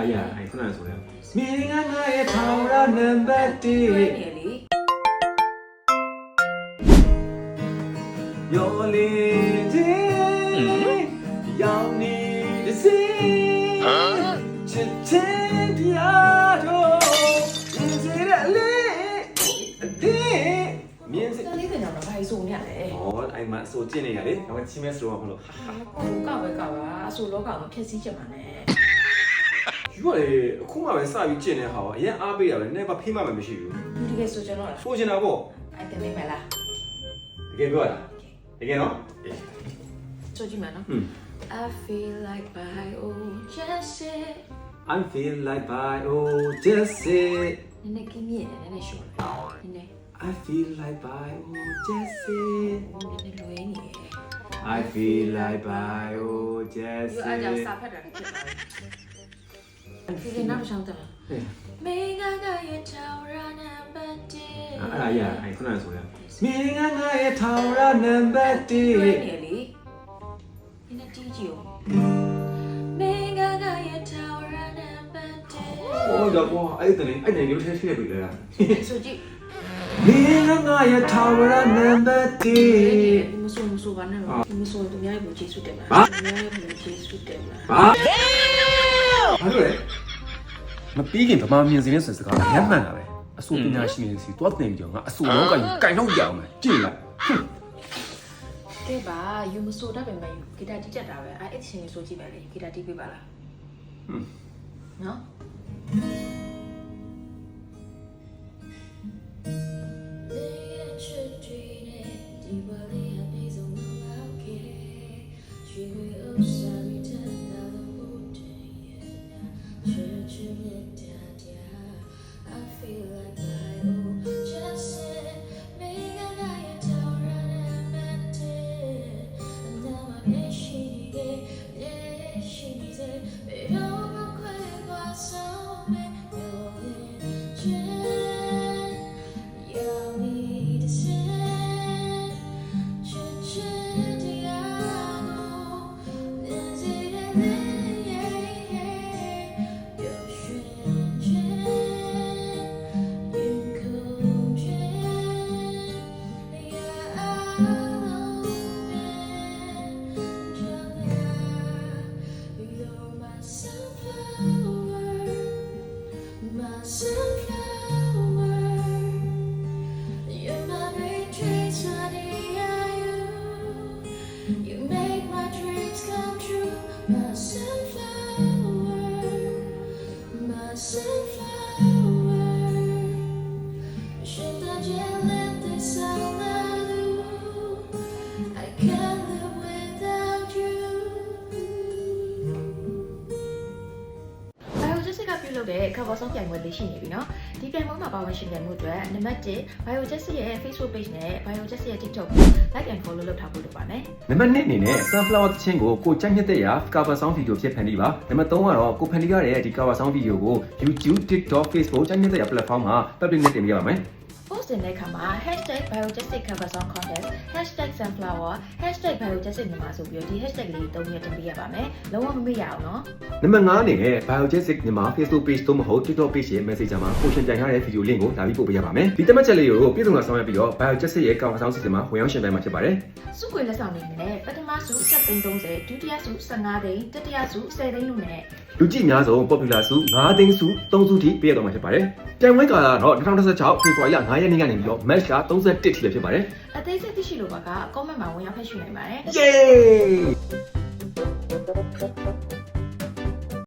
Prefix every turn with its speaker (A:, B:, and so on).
A: လားရအဲ့ခုနကဆိုလဲမင်းငါငါရဲ့ထောင်ရနံပါတ်1ရောလေးချင်းရောင်နေတဲ့စီချစ်ချင်တရားတော့မြင်စေတဲ့လေးအတင်းမြင်စေ
B: တလေးတင်တော့ဘာလို့ဆိုနေရလဲ
A: ဩအဲ့မှာဆိုကျင်နေရလေတော့ချင်းမဲဆိုတော့မလို့
B: ကောက်ပဲကောက်ပါအဆူလောကမှာဖြစ်စည်းချက်ပါနဲ့
A: ယူရလေအခုမှပဲစပြီးကျင်နေဟာအရင်အားပေးရပဲနဲ့ဘာဖေးမှမရှိဘူး
B: ဒီတကယ်ဆိုကျွန်တော်လား
A: ဆိုချင်တာပေါ့
B: အဲ့တင်မိမလား
A: တကယ်ပြောရလားတကယ်နော်
B: ဆိုကြည့်မယ်နော် I feel like by oh just it
A: I feel like by oh just it
B: နည်းနည်းကင်းမြင့်နေနည်းနည်းရှော့နည်းနည်း
A: I feel like by oh just it
B: နည်းနည်းလွဲနေ
A: I feel like by oh just
B: အားကြောင့်
A: it
B: စာဖတ်တာလည်းဖြစ်ပါဘူးဒီနောက်ဆောင်တယ်မင်းကရဲ့ထောင်ရနံပါတ်1
A: အဲ့ဒါရအဲ့ခုနကဆိုလဲမင်းငါငါရဲ့ထောင်ရနံပါတ်1
B: လွဲနေလေဒီနေ့တီးကြည့်ဦးမင်းကရဲ့ထောင်ရနံပါတ်1
A: ဟိုတော့ဘောအဲ့တည်းအဲ့တည်းလေးထည့်ထည့်ပြီလား
B: ဆိုကြည့်
A: မင်းငါငါရဲ့ထောင်ရနံပါတ်1
B: မဆိုပါနဲ့တော့မဆိုသူများကိုကျေးဇူးတင်ပါသူများကိုကျေးဇူးတင်ပါ
A: ဘာလို့လဲမပြီးခင်ဗမာမြင်စင်းဆိုစကားရမှန်တာပဲအစိုးပညာရှင်တွေစီတွားတင်ကြငါအစိုးလောကကြီးကင်တော့ရအောင်မယ်ကြည့်လား
B: ကဲပါယူမဆိုတတ်ပဲမယူဂီတာတီးတတ်တာပဲအဲ့ချင်းဆိုကြည့်ပါလေဂီတာတီးပေးပါလားနော်လုပ်တဲ့ cover song ပြိုင်ပွဲလေးရှိနေပြီเนาะဒီပြိုင်ပွဲမှာပါဝင်ရှင်ပြိုင်မှုအတွက်နံပါတ်1 BioJess ရဲ့ Facebook page နဲ့ BioJess ရဲ့ TikTok ကို like and follow လုပ်ထားဖို့လိုပါမယ်
A: နံပါတ်2အနေနဲ့ sunflower သချင်းကိုကိုကြိုက်တဲ့ရာ cover song video ဖြစ်ဖန်တီးပါနံပါတ်3ကတော့ကိုဖန်တီးရတဲ့ဒီ cover song video ကို YouTube TikTok Facebook ကြိုက်တဲ့ရာ platform မှာ public နဲ့တင်ပြပါမယ်
B: post တင်တဲ့အခါမှာ #BioJessic cover song contest #sunflower #BioJessic မြန်မာဆိုပြီးဒီ hashtag လေးသုံးရတင်ပြရပါမယ်လုံးဝမမေ့ရအောင်เนาะ
A: နံပါတ်5အနေနဲ့ BioJessic မြန်မာ Facebook page သို့မဟုတ် TikTok page ရဲ့ Messenger မှာ post တင်ထားတဲ့ video link ကိုလာပြီးပို့ပေးရပါမယ်ဒီတက်မှတ်ချက်လေးကိုပြည့်စုံလာဆောင်ရွက်ပြီးတော့ BioJessic ရဲ့ cover song system မှာဝင်ရောက်ရှင်ပြိုင်မှာဖြစ်ပါတယ်
B: စုခွေလက်ဆောင်နေနဲ့ပထမဆု730ဒုတိယဆု15သိန်းတတိယဆု10သိန်းတို့နဲ့
A: လူကြည့်များဆုံး popular ဆု9သိန်းဆု3ဆုထိပေးရတော့မှာဖြစ်ပါတယ်ပြိုင်ပွဲကာလတော့2016ဖေဖော်ဝါရီလ9ရက်နေ့ကနေပြီးတော့ match က31ထိလည်းဖြစ်ပါတယ်
B: အသေးစိတ်သိရှိလို့ပါက comment မှာဝင်ရောက်ဖတ်ရှုနိုင်ပါတယ်
A: Yay